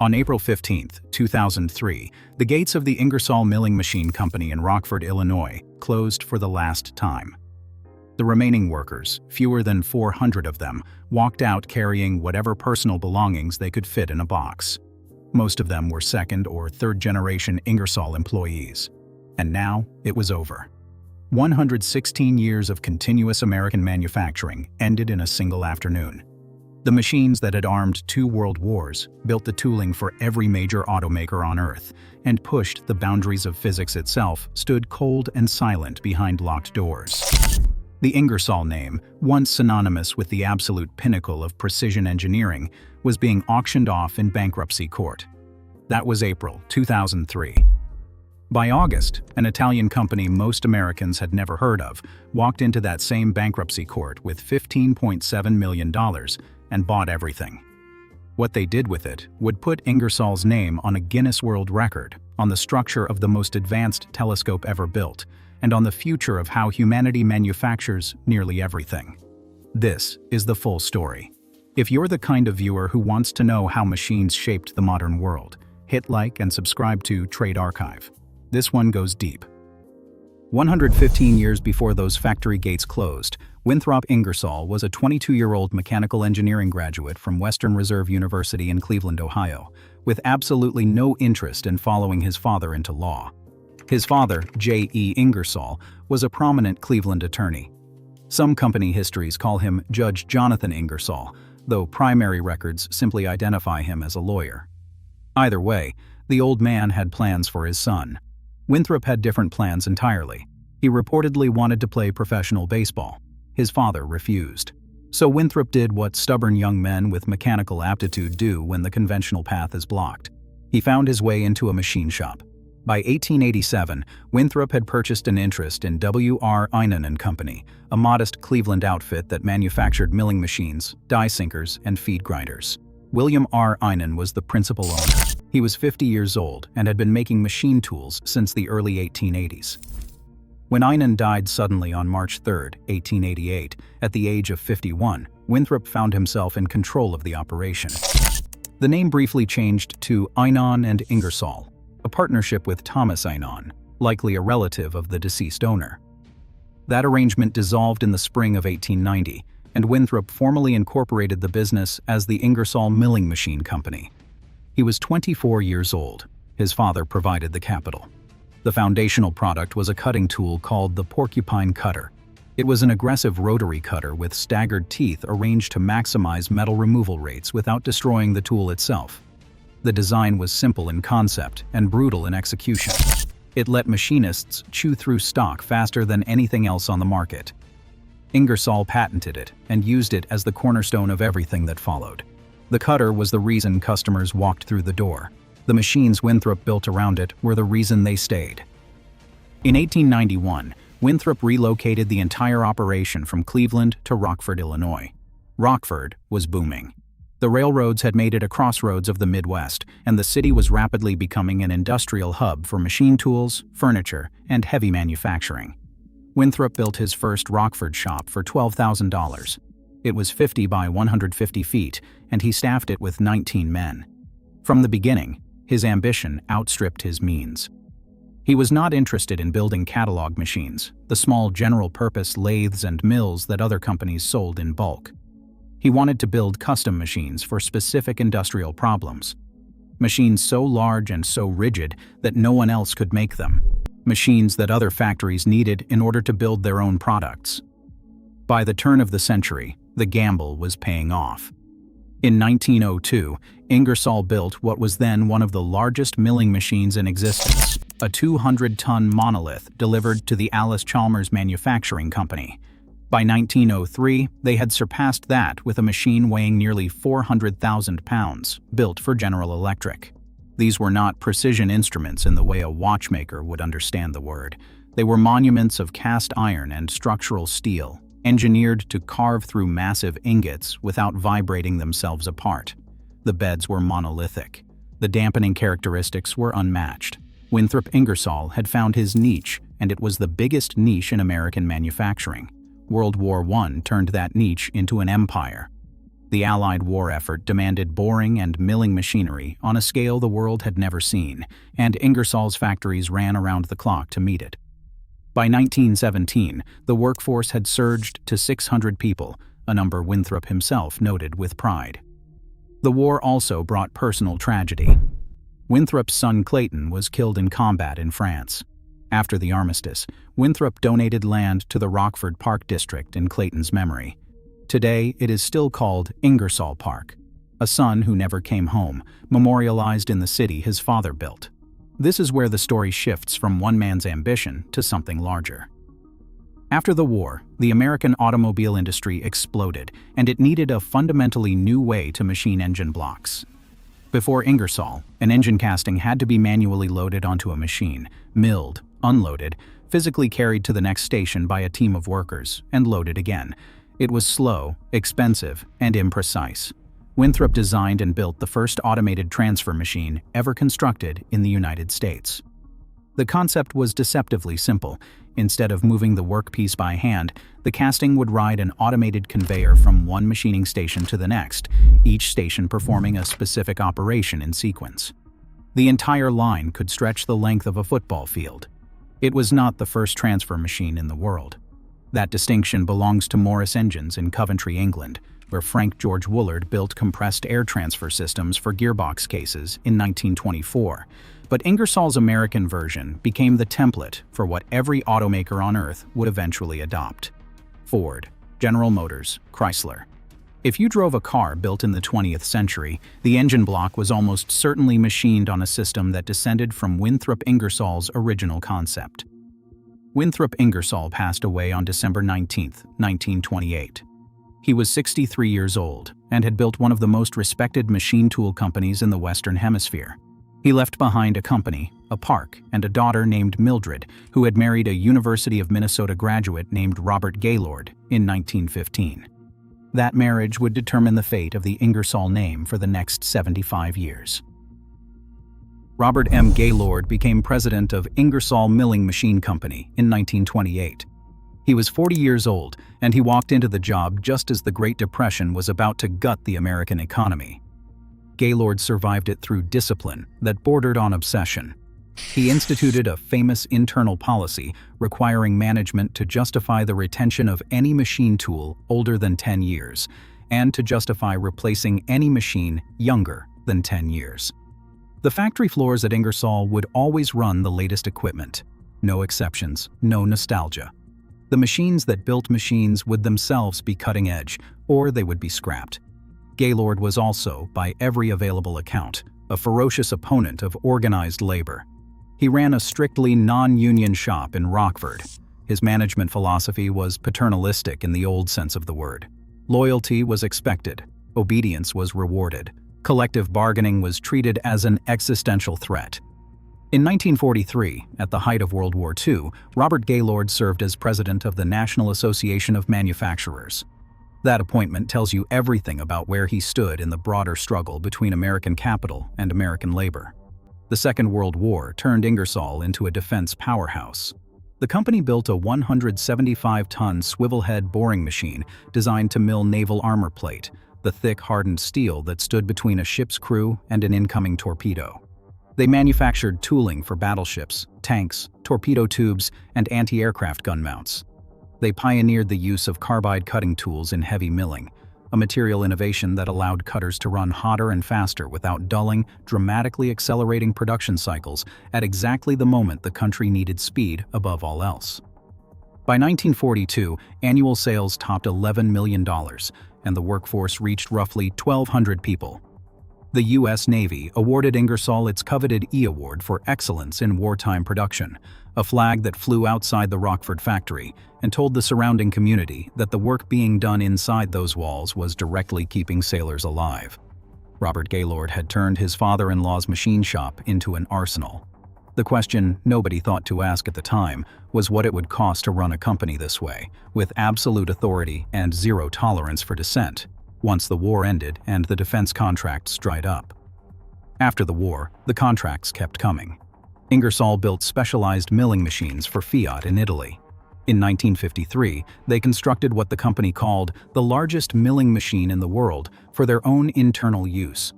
On April 15, 2003, the gates of the Ingersoll Milling Machine Company in Rockford, Illinois, closed for the last time. The remaining workers, fewer than 400 of them, walked out carrying whatever personal belongings they could fit in a box. Most of them were second- or third-generation Ingersoll employees. And now, it was over. 116 years of continuous American manufacturing ended in a single afternoon. The machines that had armed 2 world wars, built the tooling for every major automaker on Earth, and pushed the boundaries of physics itself stood cold and silent behind locked doors. The Ingersoll name, once synonymous with the absolute pinnacle of precision engineering, was being auctioned off in bankruptcy court. That was April 2003. By August, an Italian company most Americans had never heard of walked into that same bankruptcy court with $15.7 million and bought everything. What they did with it would put Ingersoll's name on a Guinness World Record, on the structure of the most advanced telescope ever built, and on the future of how humanity manufactures nearly everything. This is the full story. If you're the kind of viewer who wants to know how machines shaped the modern world, hit like and subscribe to Trade Archive. This one goes deep. 115 years before those factory gates closed, Winthrop Ingersoll was a 22-year-old mechanical engineering graduate from Western Reserve University in Cleveland, Ohio, with absolutely no interest in following his father into law. His father, J.E. Ingersoll, was a prominent Cleveland attorney. Some company histories call him Judge Jonathan Ingersoll, though primary records simply identify him as a lawyer. Either way, the old man had plans for his son. Winthrop had different plans entirely. He reportedly wanted to play professional baseball. His father refused. So Winthrop did what stubborn young men with mechanical aptitude do when the conventional path is blocked. He found his way into a machine shop. By 1887, Winthrop had purchased an interest in W.R. Einen & Company, a modest Cleveland outfit that manufactured milling machines, die sinkers, and feed grinders. William R. Einen was the principal owner. He was 50 years old and had been making machine tools since the early 1880s. When Einen died suddenly on March 3, 1888, at the age of 51, Winthrop found himself in control of the operation. The name briefly changed to Einen and Ingersoll, a partnership with Thomas Einen, likely a relative of the deceased owner. That arrangement dissolved in the spring of 1890, and Winthrop formally incorporated the business as the Ingersoll Milling Machine Company. He was 24 years old. His father provided the capital. The foundational product was a cutting tool called the porcupine cutter. It was an aggressive rotary cutter with staggered teeth arranged to maximize metal removal rates without destroying the tool itself. The design was simple in concept and brutal in execution. It let machinists chew through stock faster than anything else on the market. Ingersoll patented it and used it as the cornerstone of everything that followed. The cutter was the reason customers walked through the door. The machines Winthrop built around it were the reason they stayed. In 1891, Winthrop relocated the entire operation from Cleveland to Rockford, Illinois. Rockford was booming. The railroads had made it a crossroads of the Midwest, and the city was rapidly becoming an industrial hub for machine tools, furniture, and heavy manufacturing. Winthrop built his first Rockford shop for $12,000. It was 50 by 150 feet, and he staffed it with 19 men. From the beginning, his ambition outstripped his means. He was not interested in building catalog machines, the small general-purpose lathes and mills that other companies sold in bulk. He wanted to build custom machines for specific industrial problems. Machines so large and so rigid that no one else could make them. Machines that other factories needed in order to build their own products. By the turn of the century, the gamble was paying off. In 1902, Ingersoll built what was then one of the largest milling machines in existence, a 200-ton monolith delivered to the Allis-Chalmers Manufacturing Company. By 1903, they had surpassed that with a machine weighing nearly 400,000 pounds, built for General Electric. These were not precision instruments in the way a watchmaker would understand the word. They were monuments of cast iron and structural steel, engineered to carve through massive ingots without vibrating themselves apart. The beds were monolithic. The dampening characteristics were unmatched. Winthrop Ingersoll had found his niche, and it was the biggest niche in American manufacturing. World War I turned that niche into an empire. The Allied war effort demanded boring and milling machinery on a scale the world had never seen, and Ingersoll's factories ran around the clock to meet it. By 1917, the workforce had surged to 600 people, a number Winthrop himself noted with pride. The war also brought personal tragedy. Winthrop's son Clayton was killed in combat in France. After the armistice, Winthrop donated land to the Rockford Park district in Clayton's memory. Today, it is still called Ingersoll Park. A son who never came home, memorialized in the city his father built. This is where the story shifts from one man's ambition to something larger. After the war, the American automobile industry exploded, and it needed a fundamentally new way to machine engine blocks. Before Ingersoll, an engine casting had to be manually loaded onto a machine, milled, unloaded, physically carried to the next station by a team of workers, and loaded again. It was slow, expensive, and imprecise. Winthrop designed and built the first automated transfer machine ever constructed in the United States. The concept was deceptively simple. Instead of moving the workpiece by hand, the casting would ride an automated conveyor from one machining station to the next, each station performing a specific operation in sequence. The entire line could stretch the length of a football field. It was not the first transfer machine in the world. That distinction belongs to Morris Engines in Coventry, England, where Frank George Woolard built compressed air transfer systems for gearbox cases in 1924. But Ingersoll's American version became the template for what every automaker on Earth would eventually adopt. Ford, General Motors, Chrysler. If you drove a car built in the 20th century, the engine block was almost certainly machined on a system that descended from Winthrop Ingersoll's original concept. Winthrop Ingersoll passed away on December 19, 1928. He was 63 years old and had built one of the most respected machine tool companies in the Western Hemisphere. He left behind a company, a park, and a daughter named Mildred, who had married a University of Minnesota graduate named Robert Gaylord in 1915. That marriage would determine the fate of the Ingersoll name for the next 75 years. Robert M. Gaylord became president of Ingersoll Milling Machine Company in 1928. He was 40 years old, and he walked into the job just as the Great Depression was about to gut the American economy. Gaylord survived it through discipline that bordered on obsession. He instituted a famous internal policy requiring management to justify the retention of any machine tool older than 10 years, and to justify replacing any machine younger than 10 years. The factory floors at Ingersoll would always run the latest equipment. No exceptions, no nostalgia. The machines that built machines would themselves be cutting edge, or they would be scrapped. Gaylord was also, by every available account, a ferocious opponent of organized labor. He ran a strictly non-union shop in Rockford. His management philosophy was paternalistic in the old sense of the word. Loyalty was expected. Obedience was rewarded. Collective bargaining was treated as an existential threat. In 1943, at the height of World War II, Robert Gaylord served as president of the National Association of Manufacturers. That appointment tells you everything about where he stood in the broader struggle between American capital and American labor. The Second World War turned Ingersoll into a defense powerhouse. The company built a 175-ton swivel-head boring machine designed to mill naval armor plate, the thick, hardened steel that stood between a ship's crew and an incoming torpedo. They manufactured tooling for battleships, tanks, torpedo tubes, and anti-aircraft gun mounts. They pioneered the use of carbide cutting tools in heavy milling, a material innovation that allowed cutters to run hotter and faster without dulling, dramatically accelerating production cycles at exactly the moment the country needed speed above all else. By 1942, annual sales topped $11 million, and the workforce reached roughly 1,200 people. The U.S. Navy awarded Ingersoll its coveted E Award for excellence in wartime production, a flag that flew outside the Rockford factory and told the surrounding community that the work being done inside those walls was directly keeping sailors alive. Robert Gaylord had turned his father-in-law's machine shop into an arsenal. The question nobody thought to ask at the time was what it would cost to run a company this way, with absolute authority and zero tolerance for dissent, once the war ended and the defense contracts dried up. After the war, the contracts kept coming. Ingersoll built specialized milling machines for Fiat in Italy. In 1953, they constructed what the company called the largest milling machine in the world for their own internal use.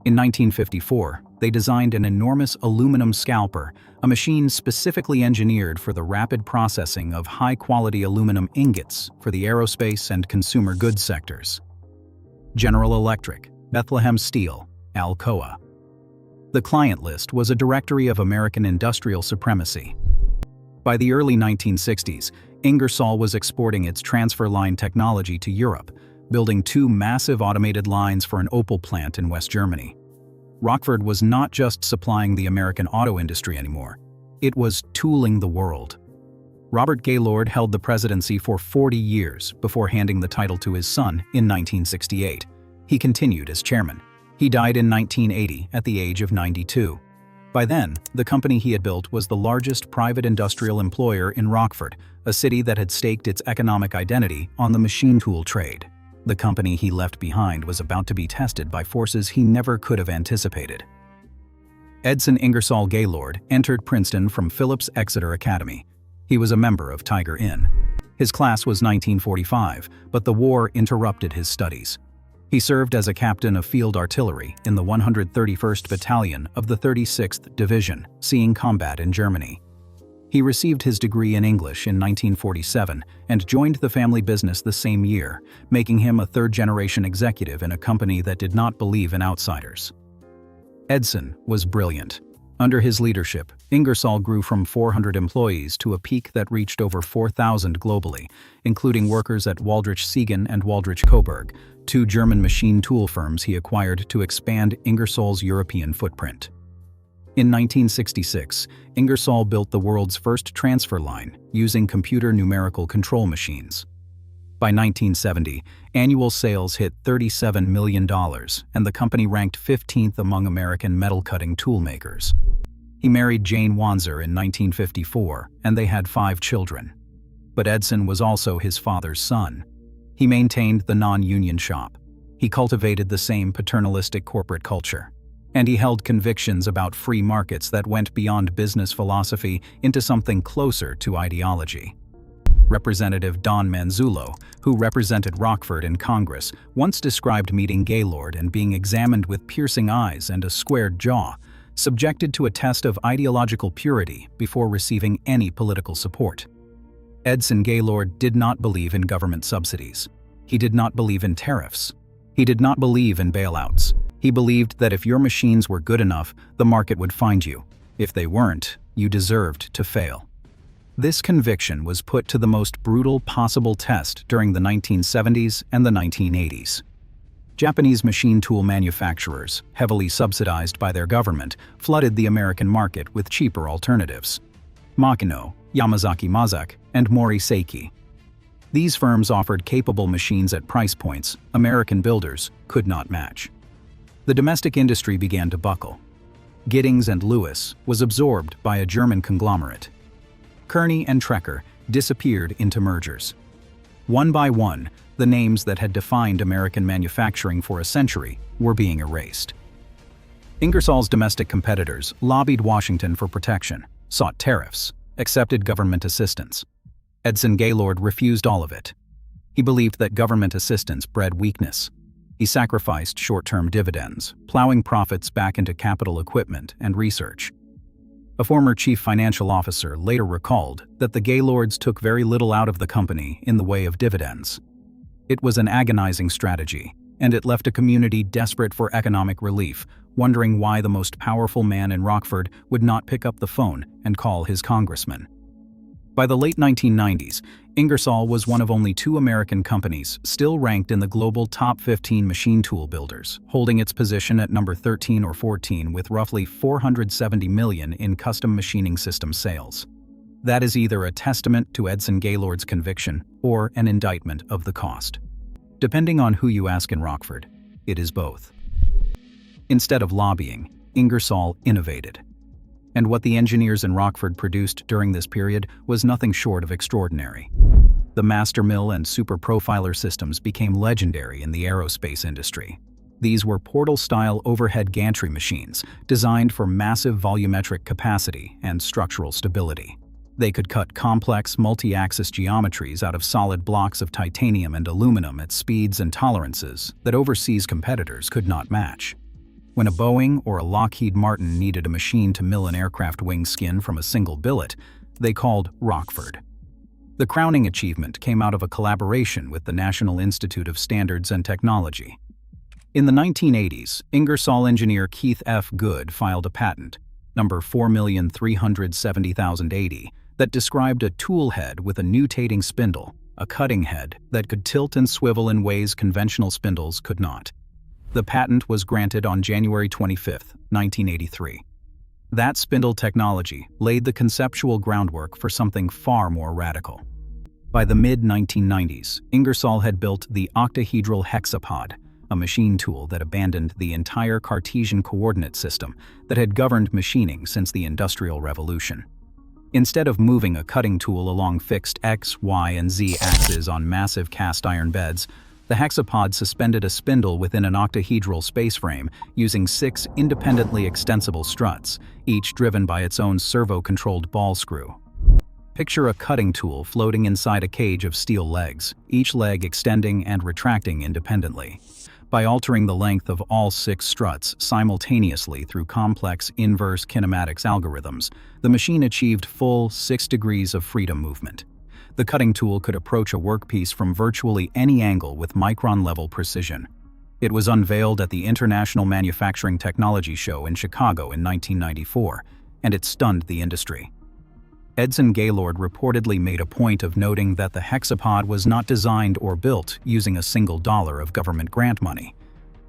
In 1954, they designed an enormous aluminum scalper, a machine specifically engineered for the rapid processing of high-quality aluminum ingots for the aerospace and consumer goods sectors. General Electric, Bethlehem Steel, ALCOA. The client list was a directory of American industrial supremacy. By the early 1960s, Ingersoll was exporting its transfer line technology to Europe, building 2 massive automated lines for an Opel plant in West Germany. Rockford was not just supplying the American auto industry anymore, it was tooling the world. Robert Gaylord held the presidency for 40 years before handing the title to his son in 1968. He continued as chairman. He died in 1980 at the age of 92. By then, the company he had built was the largest private industrial employer in Rockford, a city that had staked its economic identity on the machine tool trade. The company he left behind was about to be tested by forces he never could have anticipated. Edson Ingersoll Gaylord entered Princeton from Phillips Exeter Academy. He was a member of Tiger Inn. His class was 1945, but the war interrupted his studies. He served as a captain of field artillery in the 131st Battalion of the 36th Division, seeing combat in Germany. He received his degree in English in 1947 and joined the family business the same year, making him a third-generation executive in a company that did not believe in outsiders. Edson was brilliant. Under his leadership, Ingersoll grew from 400 employees to a peak that reached over 4,000 globally, including workers at Waldrich Siegen and Waldrich Coburg, 2 German machine tool firms he acquired to expand Ingersoll's European footprint. In 1966, Ingersoll built the world's first transfer line using computer numerical control machines. By 1970, annual sales hit $37 million, and the company ranked 15th among American metal-cutting tool makers. He married Jane Wanzer in 1954, and they had 5 children. But Edson was also his father's son. He maintained the non-union shop. He cultivated the same paternalistic corporate culture. And he held convictions about free markets that went beyond business philosophy into something closer to ideology. Representative Don Manzullo, who represented Rockford in Congress, once described meeting Gaylord and being examined with piercing eyes and a squared jaw, subjected to a test of ideological purity before receiving any political support. Edson Gaylord did not believe in government subsidies. He did not believe in tariffs. He did not believe in bailouts. He believed that if your machines were good enough, the market would find you. If they weren't, you deserved to fail. This conviction was put to the most brutal possible test during the 1970s and the 1980s. Japanese machine tool manufacturers, heavily subsidized by their government, flooded the American market with cheaper alternatives. Makino, Yamazaki Mazak, and Mori Seiki. These firms offered capable machines at price points American builders could not match. The domestic industry began to buckle. Giddings and Lewis was absorbed by a German conglomerate. Kearney and Trecker disappeared into mergers. One by one, the names that had defined American manufacturing for a century were being erased. Ingersoll's domestic competitors lobbied Washington for protection, sought tariffs, accepted government assistance. Edson Gaylord refused all of it. He believed that government assistance bred weakness. He sacrificed short-term dividends, plowing profits back into capital equipment and research. A former chief financial officer later recalled that the Gaylords took very little out of the company in the way of dividends. It was an agonizing strategy, and it left a community desperate for economic relief, wondering why the most powerful man in Rockford would not pick up the phone and call his congressman. By the late 1990s, Ingersoll was one of only 2 American companies still ranked in the global top 15 machine tool builders, holding its position at number 13 or 14 with roughly $470 million in custom machining system sales. That is either a testament to Edson Gaylord's conviction or an indictment of the cost. Depending on who you ask in Rockford, it is both. Instead of lobbying, Ingersoll innovated. And what the engineers in Rockford produced during this period was nothing short of extraordinary. The MasterMill and SuperProfiler systems became legendary in the aerospace industry. These were portal-style overhead gantry machines designed for massive volumetric capacity and structural stability. They could cut complex multi-axis geometries out of solid blocks of titanium and aluminum at speeds and tolerances that overseas competitors could not match. When a Boeing or a Lockheed Martin needed a machine to mill an aircraft wing skin from a single billet, they called Rockford. The crowning achievement came out of a collaboration with the National Institute of Standards and Technology. In the 1980s, Ingersoll engineer Keith F. Good filed a patent, number 4,370,080, that described a tool head with a nutating spindle, a cutting head that could tilt and swivel in ways conventional spindles could not. The patent was granted on January 25, 1983. That spindle technology laid the conceptual groundwork for something far more radical. By the mid-1990s, Ingersoll had built the Octahedral Hexapod, a machine tool that abandoned the entire Cartesian coordinate system that had governed machining since the Industrial Revolution. Instead of moving a cutting tool along fixed X, Y, and Z axes on massive cast iron beds, the hexapod suspended a spindle within an octahedral space frame using 6 independently extensible struts, each driven by its own servo-controlled ball screw. Picture a cutting tool floating inside a cage of steel legs, each leg extending and retracting independently. By altering the length of all 6 struts simultaneously through complex inverse kinematics algorithms, the machine achieved full 6 degrees of freedom movement. The cutting tool could approach a workpiece from virtually any angle with micron-level precision. It was unveiled at the International Manufacturing Technology Show in Chicago in 1994, and it stunned the industry. Edson Gaylord reportedly made a point of noting that the hexapod was not designed or built using a single dollar of government grant money.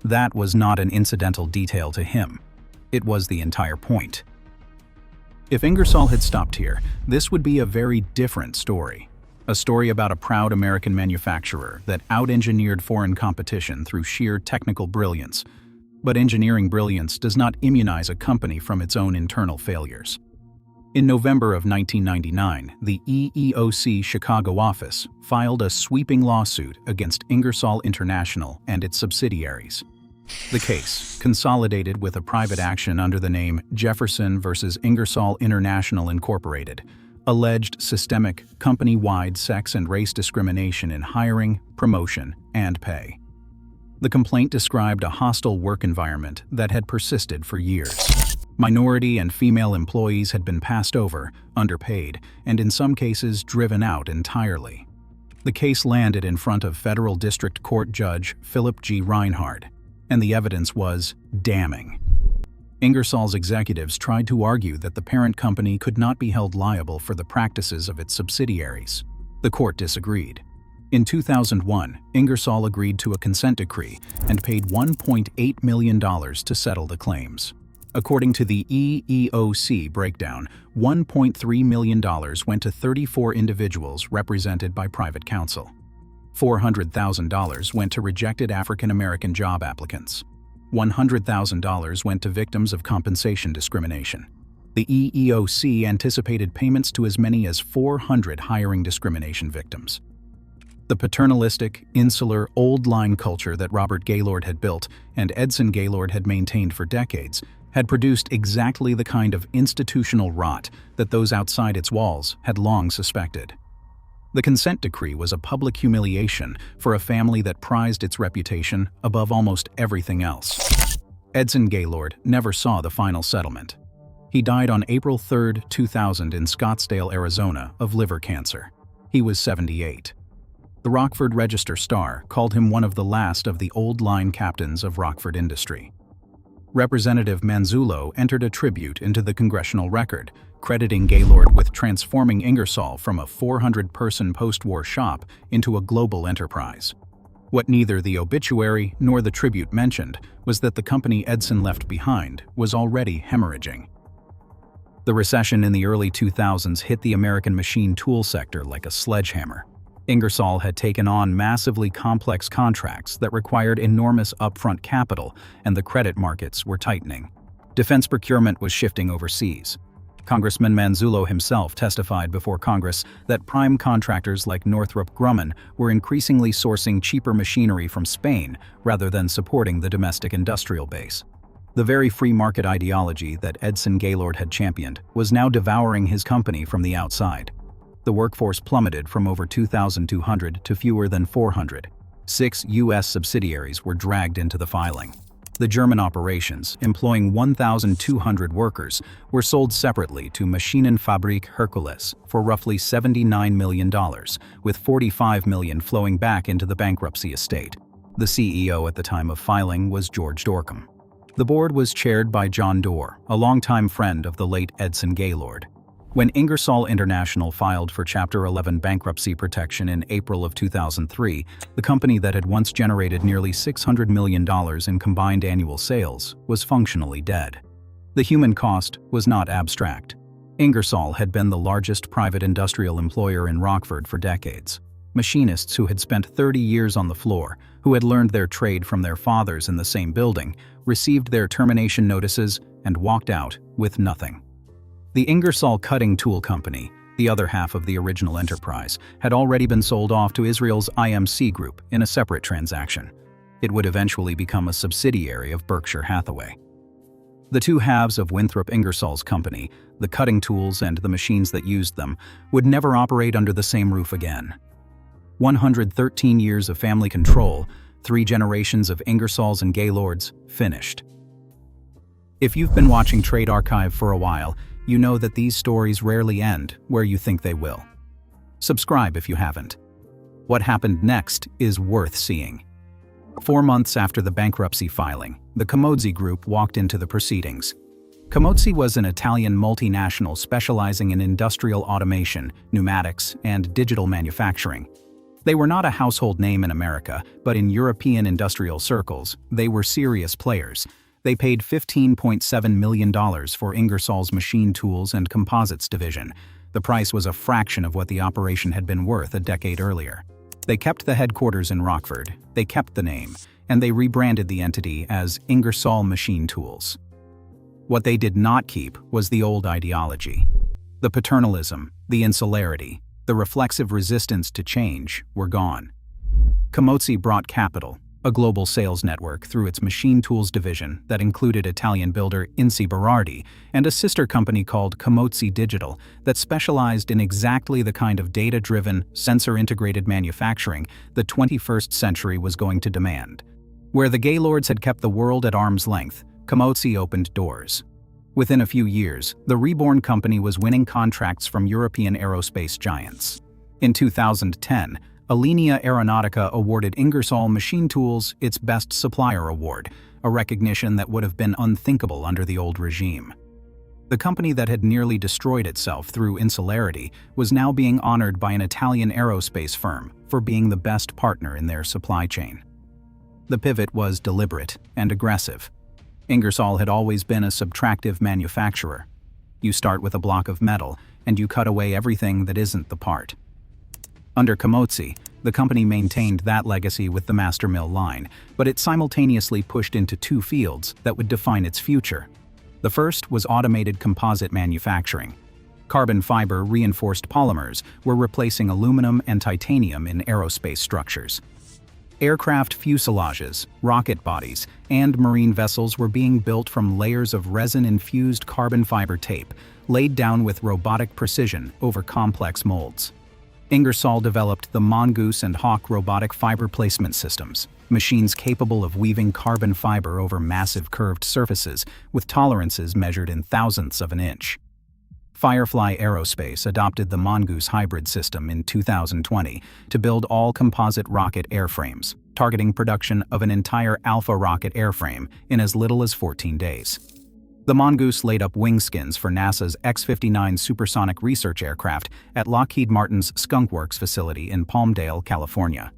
That was not an incidental detail to him. It was the entire point. If Ingersoll had stopped here, this would be a very different story. A story about a proud American manufacturer that out-engineered foreign competition through sheer technical brilliance. But engineering brilliance does not immunize a company from its own internal failures. In November of 1999, the EEOC Chicago office filed a sweeping lawsuit against Ingersoll International and its subsidiaries. The case, consolidated with a private action under the name Jefferson versus Ingersoll International Incorporated, alleged systemic, company-wide sex and race discrimination in hiring, promotion, and pay. The complaint described a hostile work environment that had persisted for years. Minority and female employees had been passed over, underpaid, and in some cases driven out entirely. The case landed in front of Federal District Court Judge Philip G. Reinhard, and the evidence was damning. Ingersoll's executives tried to argue that the parent company could not be held liable for the practices of its subsidiaries. The court disagreed. In 2001, Ingersoll agreed to a consent decree and paid $1.8 million to settle the claims. According to the EEOC breakdown, $1.3 million went to 34 individuals represented by private counsel. $400,000 went to rejected African American job applicants. $100,000 went to victims of compensation discrimination. The EEOC anticipated payments to as many as 400 hiring discrimination victims. The paternalistic, insular, old-line culture that Robert Gaylord had built and Edson Gaylord had maintained for decades had produced exactly the kind of institutional rot that those outside its walls had long suspected. The consent decree was a public humiliation for a family that prized its reputation above almost everything else. Edson Gaylord never saw the final settlement. He died on April 3, 2000 in Scottsdale, Arizona, of liver cancer. He was 78. The Rockford Register-Star called him one of the last of the old-line captains of Rockford industry. Representative Manzullo entered a tribute into the congressional record, crediting Gaylord with transforming Ingersoll from a 400-person post-war shop into a global enterprise. What neither the obituary nor the tribute mentioned was that the company Edson left behind was already hemorrhaging. The recession in the early 2000s hit the American machine tool sector like a sledgehammer. Ingersoll had taken on massively complex contracts that required enormous upfront capital, and the credit markets were tightening. Defense procurement was shifting overseas. Congressman Manzullo himself testified before Congress that prime contractors like Northrop Grumman were increasingly sourcing cheaper machinery from Spain rather than supporting the domestic industrial base. The very free market ideology that Edson Gaylord had championed was now devouring his company from the outside. The workforce plummeted from over 2,200 to fewer than 400. 6 U.S. subsidiaries were dragged into the filing. The German operations, employing 1,200 workers, were sold separately to Maschinenfabrik Hercules for roughly $79 million, with $45 million flowing back into the bankruptcy estate. The CEO at the time of filing was George Dorcom. The board was chaired by John Doerr, a longtime friend of the late Edson Gaylord. When Ingersoll International filed for Chapter 11 bankruptcy protection in April of 2003, the company that had once generated nearly $600 million in combined annual sales was functionally dead. The human cost was not abstract. Ingersoll had been the largest private industrial employer in Rockford for decades. Machinists who had spent 30 years on the floor, who had learned their trade from their fathers in the same building, received their termination notices and walked out with nothing. The Ingersoll Cutting Tool Company, the other half of the original enterprise, had already been sold off to Israel's IMC Group in a separate transaction. It would eventually become a subsidiary of Berkshire Hathaway. The two halves of Winthrop Ingersoll's company, the cutting tools and the machines that used them, would never operate under the same roof again. 113 years of family control, 3 generations of Ingersolls and Gaylords, finished. If you've been watching Trade Archive for a while, you know that these stories rarely end where you think they will. Subscribe if you haven't. What happened next is worth seeing. 4 months after the bankruptcy filing, the Camozzi Group walked into the proceedings. Camozzi was an Italian multinational specializing in industrial automation, pneumatics, and digital manufacturing. They were not a household name in America, but in European industrial circles, they were serious players. They paid $15.7 million for Ingersoll's machine tools and composites division. The price was a fraction of what the operation had been worth a decade earlier. They kept the headquarters in Rockford, they kept the name, and they rebranded the entity as Ingersoll Machine Tools. What they did not keep was the old ideology. The paternalism, the insularity, the reflexive resistance to change were gone. Camozzi brought capital, a global sales network through its machine tools division that included Italian builder Insi Berardi and a sister company called Camozzi Digital that specialized in exactly the kind of data-driven, sensor-integrated manufacturing the 21st century was going to demand. Where the Gaylords had kept the world at arm's length, Camozzi opened doors. Within a few years, the reborn company was winning contracts from European aerospace giants. In 2010, Alenia Aeronautica awarded Ingersoll Machine Tools its Best Supplier Award, a recognition that would have been unthinkable under the old regime. The company that had nearly destroyed itself through insularity was now being honored by an Italian aerospace firm for being the best partner in their supply chain. The pivot was deliberate and aggressive. Ingersoll had always been a subtractive manufacturer. You start with a block of metal, and you cut away everything that isn't the part. Under Camozzi, the company maintained that legacy with the MasterMill line, but it simultaneously pushed into 2 fields that would define its future. The first was automated composite manufacturing. Carbon fiber reinforced polymers were replacing aluminum and titanium in aerospace structures. Aircraft fuselages, rocket bodies, and marine vessels were being built from layers of resin-infused carbon fiber tape, laid down with robotic precision over complex molds. Ingersoll developed the Mongoose and Hawk robotic fiber placement systems, machines capable of weaving carbon fiber over massive curved surfaces with tolerances measured in thousandths of an inch. Firefly Aerospace adopted the Mongoose hybrid system in 2020 to build all-composite rocket airframes, targeting production of an entire Alpha rocket airframe in as little as 14 days. The Mongoose laid up wing skins for NASA's X-59 supersonic research aircraft at Lockheed Martin's Skunk Works facility in Palmdale, California.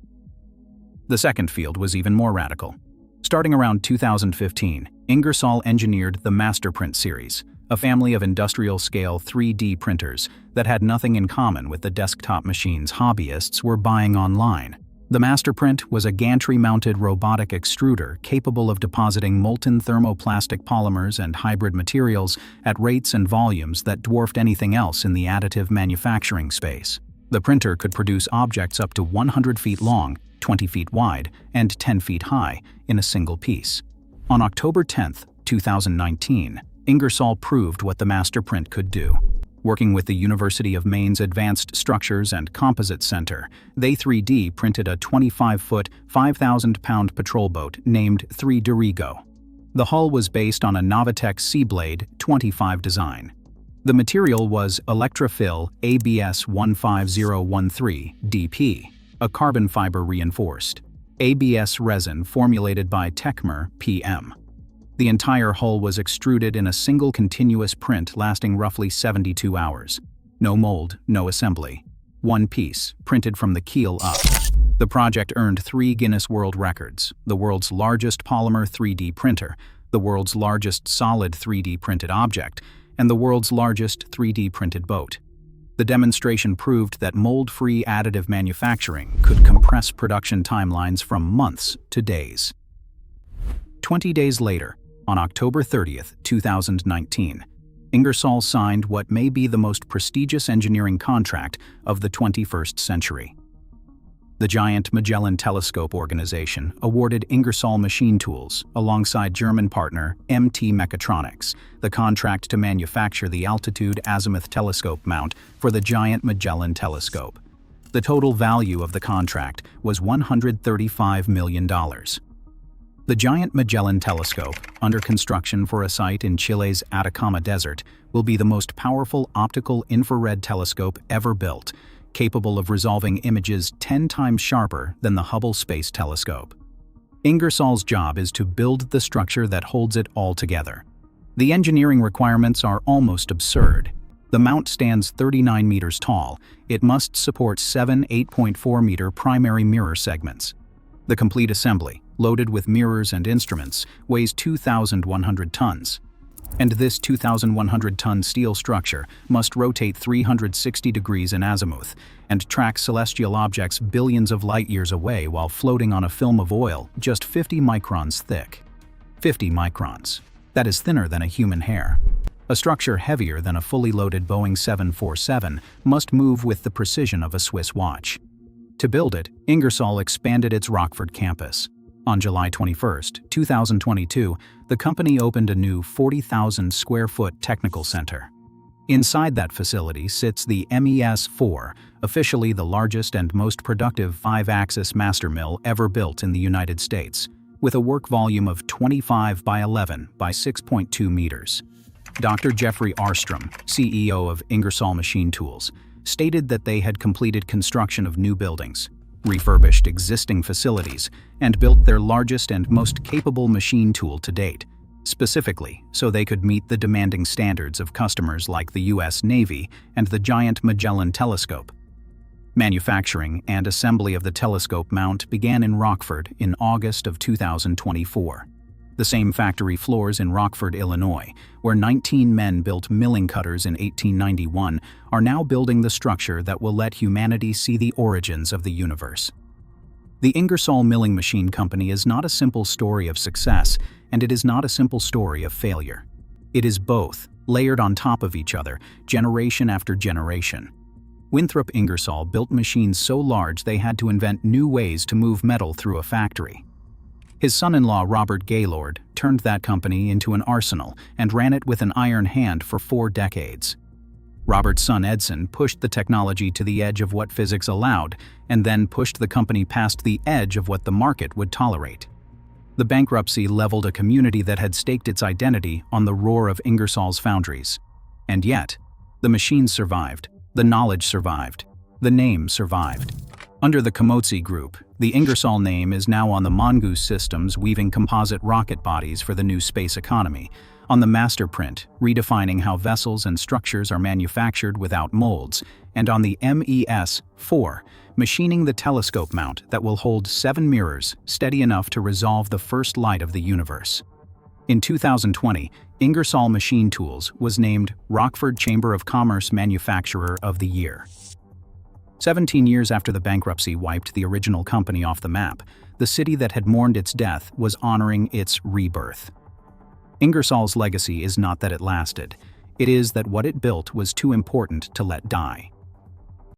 The second field was even more radical. Starting around 2015, Ingersoll engineered the MasterPrint series, a family of industrial-scale 3D printers that had nothing in common with the desktop machines hobbyists were buying online. The MasterPrint was a gantry-mounted robotic extruder capable of depositing molten thermoplastic polymers and hybrid materials at rates and volumes that dwarfed anything else in the additive manufacturing space. The printer could produce objects up to 100 feet long, 20 feet wide, and 10 feet high in a single piece. On October 10, 2019, Ingersoll proved what the Masterprint could do. Working with the University of Maine's Advanced Structures and Composites Center, they 3D printed a 25-foot, 5,000-pound patrol boat named 3 Dorigo. The hull was based on a Novatec Seablade 25 design. The material was Electrofill ABS 15013 DP, a carbon fiber reinforced ABS resin formulated by Tecmer PM. The entire hull was extruded in a single continuous print lasting roughly 72 hours. No mold, no assembly. One piece, printed from the keel up. The project earned 3 Guinness World Records: the world's largest polymer 3D printer, the world's largest solid 3D printed object, and the world's largest 3D printed boat. The demonstration proved that mold-free additive manufacturing could compress production timelines from months to days. 20 days later, on October 30th, 2019, Ingersoll signed what may be the most prestigious engineering contract of the 21st century. The giant Magellan Telescope organization awarded Ingersoll Machine Tools, alongside German partner MT Mechatronics, the contract to manufacture the altitude azimuth telescope mount for the giant Magellan Telescope. The total value of the contract was $135 million. The giant Magellan Telescope, under construction for a site in Chile's Atacama Desert, will be the most powerful optical infrared telescope ever built, capable of resolving images 10 times sharper than the Hubble Space Telescope. Ingersoll's job is to build the structure that holds it all together. The engineering requirements are almost absurd. The mount stands 39 meters tall. It must support 7 8.4-meter primary mirror segments. The complete assembly, loaded with mirrors and instruments, weighs 2,100 tons. And this 2,100-ton steel structure must rotate 360 degrees in azimuth and track celestial objects billions of light-years away while floating on a film of oil just 50 microns thick. 50 microns. That is thinner than a human hair. A structure heavier than a fully loaded Boeing 747 must move with the precision of a Swiss watch. To build it, Ingersoll expanded its Rockford campus. On July 21, 2022, the company opened a new 40,000-square-foot technical center. Inside that facility sits the MES-4, officially the largest and most productive 5-axis master mill ever built in the United States, with a work volume of 25 by 11 by 6.2 meters. Dr. Jeffrey Arstrom, CEO of Ingersoll Machine Tools, stated that they had completed construction of new buildings, refurbished existing facilities, and built their largest and most capable machine tool to date, specifically so they could meet the demanding standards of customers like the U.S. Navy and the giant Magellan Telescope. Manufacturing and assembly of the telescope mount began in Rockford in August of 2024. The same factory floors in Rockford, Illinois, where 19 men built milling cutters in 1891, are now building the structure that will let humanity see the origins of the universe. The Ingersoll Milling Machine Company is not a simple story of success, and it is not a simple story of failure. It is both, layered on top of each other, generation after generation. Winthrop Ingersoll built machines so large they had to invent new ways to move metal through a factory. His son-in-law Robert Gaylord turned that company into an arsenal and ran it with an iron hand for 4 decades. Robert's son Edson pushed the technology to the edge of what physics allowed, and then pushed the company past the edge of what the market would tolerate. The bankruptcy leveled a community that had staked its identity on the roar of Ingersoll's foundries. And yet, the machines survived, the knowledge survived, the name survived. Under the Komotsi Group, the Ingersoll name is now on the Mongoose systems weaving composite rocket bodies for the new space economy, on the Masterprint, redefining how vessels and structures are manufactured without molds, and on the MES-4, machining the telescope mount that will hold 7 mirrors steady enough to resolve the first light of the universe. In 2020, Ingersoll Machine Tools was named Rockford Chamber of Commerce Manufacturer of the Year. 17 years after the bankruptcy wiped the original company off the map, the city that had mourned its death was honoring its rebirth. Ingersoll's legacy is not that it lasted. It is that what it built was too important to let die.